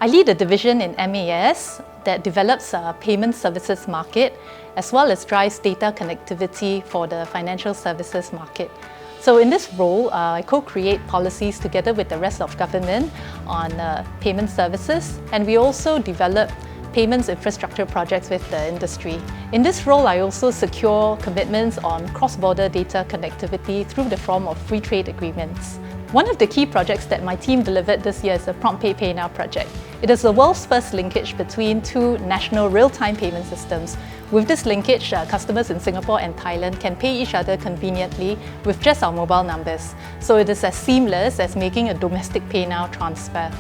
I lead a division in MAS that develops a payment services market as well as drives data connectivity for the financial services market. So in this role, I co-create policies together with the rest of government on payment services, and we also develop payments infrastructure projects with the industry. In this role, I also secure commitments on cross-border data connectivity through the form of free trade agreements. One of the key projects that my team delivered this year is the PromptPay PayNow project. It is the world's first linkage between two national real-time payment systems. With this linkage, customers in Singapore and Thailand can pay each other conveniently with just our mobile numbers. So it is as seamless as making a domestic PayNow transfer.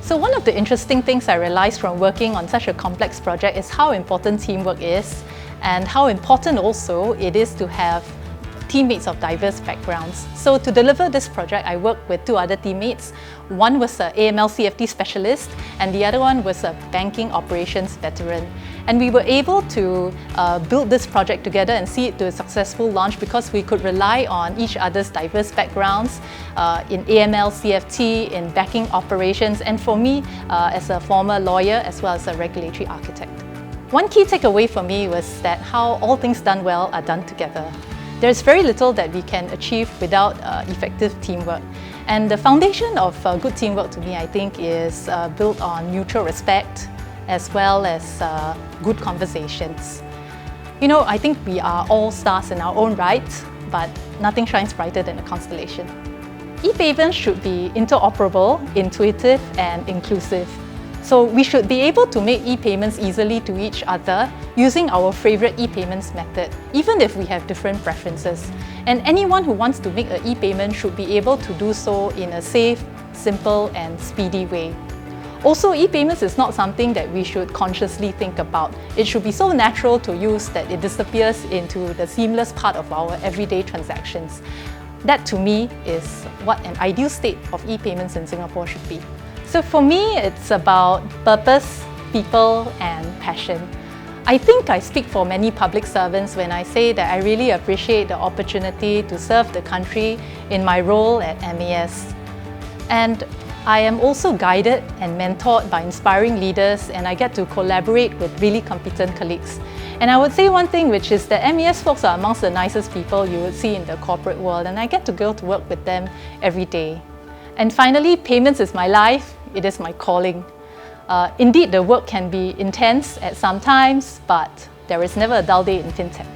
So one of the interesting things I realized from working on such a complex project is how important teamwork is, and how important also it is to have teammates of diverse backgrounds. So to deliver this project, I worked with two other teammates. One was an AML CFT specialist, and the other one was a banking operations veteran. And we were able to build this project together and see it to a successful launch because we could rely on each other's diverse backgrounds in AML, CFT, in banking operations, and for me, as a former lawyer as well as a regulatory architect. One key takeaway for me was that how all things done well are done together. There's very little that we can achieve without effective teamwork. And the foundation of good teamwork to me, I think, is built on mutual respect as well as good conversations. You know, I think we are all stars in our own right, but nothing shines brighter than a constellation. E-payments should be interoperable, intuitive, and inclusive. So we should be able to make e-payments easily to each other using our favorite e-payments method, even if we have different preferences. And anyone who wants to make an e-payment should be able to do so in a safe, simple, and speedy way. Also, e-payments is not something that we should consciously think about. It should be so natural to use that it disappears into the seamless part of our everyday transactions. That, to me, is what an ideal state of e-payments in Singapore should be. So for me, it's about purpose, people, and passion. I think I speak for many public servants when I say that I really appreciate the opportunity to serve the country in my role at MAS. And I am also guided and mentored by inspiring leaders, and I get to collaborate with really competent colleagues. And I would say one thing, which is that MAS folks are amongst the nicest people you would see in the corporate world, and I get to go to work with them every day. And finally, payments is my life, it is my calling. Indeed, the work can be intense at some times, but there is never a dull day in fintech.